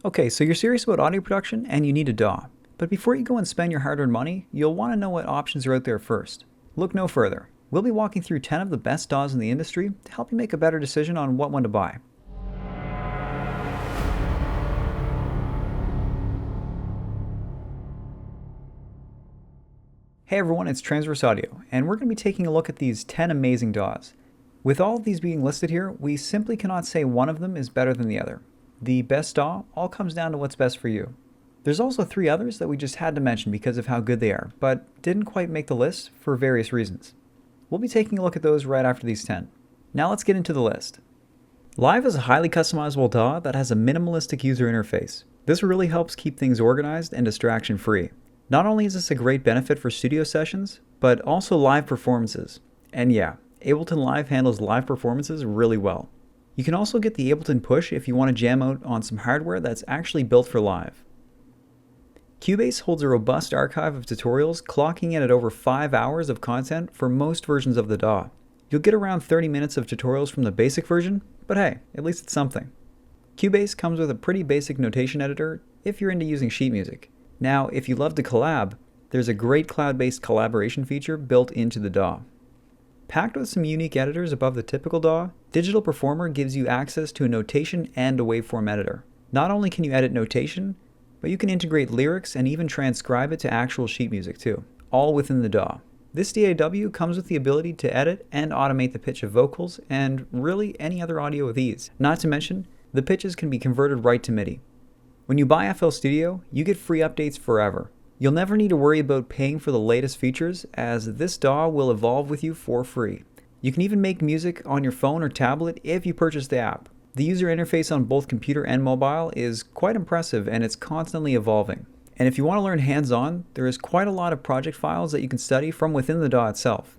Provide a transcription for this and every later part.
Okay, so you're serious about audio production and you need a DAW. But before you go and spend your hard-earned money, you'll want to know what options are out there first. Look no further. We'll be walking through 10 of the best DAWs in the industry to help you make a better decision on what one to buy. Hey everyone, it's Transverse Audio, and we're going to be taking a look at these 10 amazing DAWs. With all of these being listed here, we simply cannot say one of them is better than the other. The best DAW all comes down to what's best for you. There's also 3 others that we just had to mention because of how good they are, but didn't quite make the list for various reasons. We'll be taking a look at those right after these 10. Now let's get into the list. Live is a highly customizable DAW that has a minimalistic user interface. This really helps keep things organized and distraction-free. Not only is this a great benefit for studio sessions, but also live performances. And yeah, Ableton Live handles live performances really well. You can also get the Ableton Push if you want to jam out on some hardware that's actually built for live. Cubase holds a robust archive of tutorials, clocking in at over 5 hours of content for most versions of the DAW. You'll get around 30 minutes of tutorials from the basic version, but hey, at least it's something. Cubase comes with a pretty basic notation editor if you're into using sheet music. Now, if you love to collab, there's a great cloud-based collaboration feature built into the DAW. Packed with some unique editors above the typical DAW, Digital Performer gives you access to a notation and a waveform editor. Not only can you edit notation, but you can integrate lyrics and even transcribe it to actual sheet music too, all within the DAW. This DAW comes with the ability to edit and automate the pitch of vocals and really any other audio with ease. Not to mention, the pitches can be converted right to MIDI. When you buy FL Studio, you get free updates forever. You'll never need to worry about paying for the latest features, as this DAW will evolve with you for free. You can even make music on your phone or tablet if you purchase the app. The user interface on both computer and mobile is quite impressive, and it's constantly evolving. And if you want to learn hands-on, there is quite a lot of project files that you can study from within the DAW itself.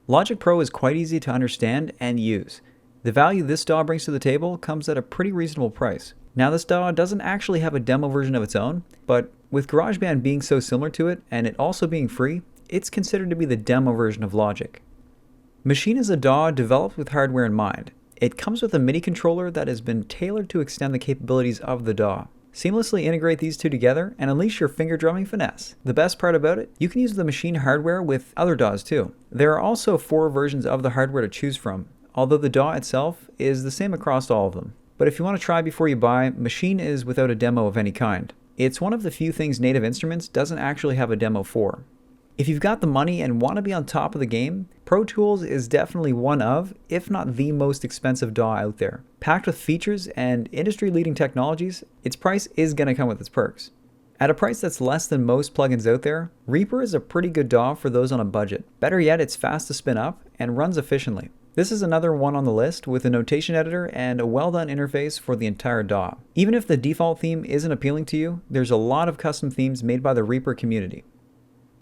Logic Pro is quite easy to understand and use. The value this DAW brings to the table comes at a pretty reasonable price. Now, this DAW doesn't actually have a demo version of its own, but with GarageBand being so similar to it and it also being free, it's considered to be the demo version of Logic. Machine is a DAW developed with hardware in mind. It comes with a MIDI controller that has been tailored to extend the capabilities of the DAW. Seamlessly integrate these two together and unleash your finger drumming finesse. The best part about it, you can use the Machine hardware with other DAWs too. There are also 4 versions of the hardware to choose from, although the DAW itself is the same across all of them. But if you want to try before you buy, Machine is without a demo of any kind. It's one of the few things Native Instruments doesn't actually have a demo for. If you've got the money and want to be on top of the game, Pro Tools is definitely one of, if not the most expensive DAW out there. Packed with features and industry-leading technologies, its price is going to come with its perks. At a price that's less than most plugins out there, Reaper is a pretty good DAW for those on a budget. Better yet, it's fast to spin up and runs efficiently. This is another one on the list with a notation editor and a well-done interface for the entire DAW. Even if the default theme isn't appealing to you, there's a lot of custom themes made by the Reaper community.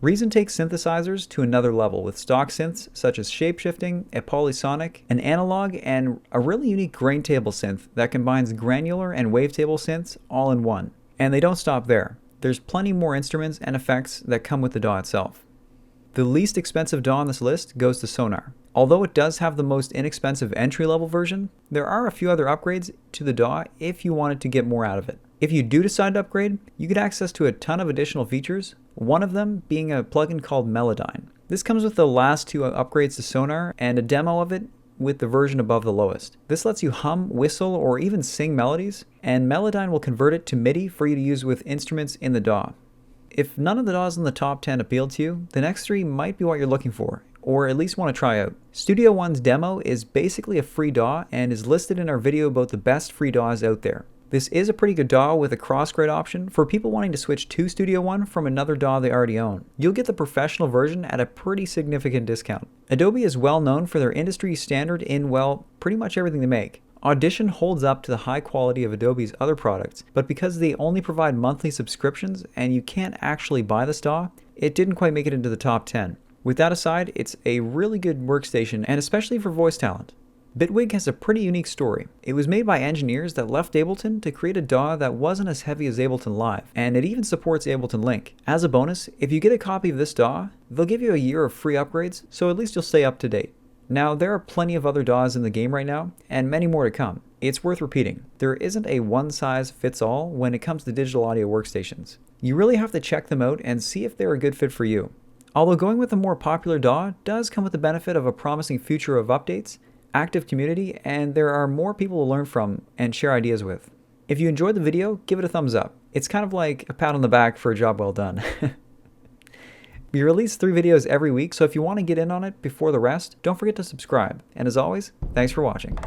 Reason takes synthesizers to another level with stock synths such as shapeshifting, a polysonic, an analog, and a really unique grain table synth that combines granular and wavetable synths all in one. And they don't stop there. There's plenty more instruments and effects that come with the DAW itself. The least expensive DAW on this list goes to Sonar. Although it does have the most inexpensive entry-level version, there are a few other upgrades to the DAW if you wanted to get more out of it. If you do decide to upgrade, you get access to a ton of additional features, one of them being a plugin called Melodyne. This comes with the last 2 upgrades to Sonar and a demo of it with the version above the lowest. This lets you hum, whistle, or even sing melodies, and Melodyne will convert it to MIDI for you to use with instruments in the DAW. If none of the DAWs in the top 10 appeal to you, the next 3 might be what you're looking for, or at least want to try out. Studio One's demo is basically a free DAW and is listed in our video about the best free DAWs out there. This is a pretty good DAW with a crossgrade option for people wanting to switch to Studio One from another DAW they already own. You'll get the professional version at a pretty significant discount. Adobe is well known for their industry standard in, well, pretty much everything they make. Audition holds up to the high quality of Adobe's other products, but because they only provide monthly subscriptions and you can't actually buy this DAW, it didn't quite make it into the top 10. With that aside, it's a really good workstation, and especially for voice talent. Bitwig has a pretty unique story. It was made by engineers that left Ableton to create a DAW that wasn't as heavy as Ableton Live, and it even supports Ableton Link. As a bonus, if you get a copy of this DAW, they'll give you a year of free upgrades, so at least you'll stay up to date. Now, there are plenty of other DAWs in the game right now, and many more to come. It's worth repeating, there isn't a one-size-fits-all when it comes to digital audio workstations. You really have to check them out and see if they're a good fit for you. Although going with a more popular DAW does come with the benefit of a promising future of updates, active community, and there are more people to learn from and share ideas with. If you enjoyed the video, give it a thumbs up. It's kind of like a pat on the back for a job well done. We release 3 videos every week, so if you want to get in on it before the rest, don't forget to subscribe. And as always, thanks for watching.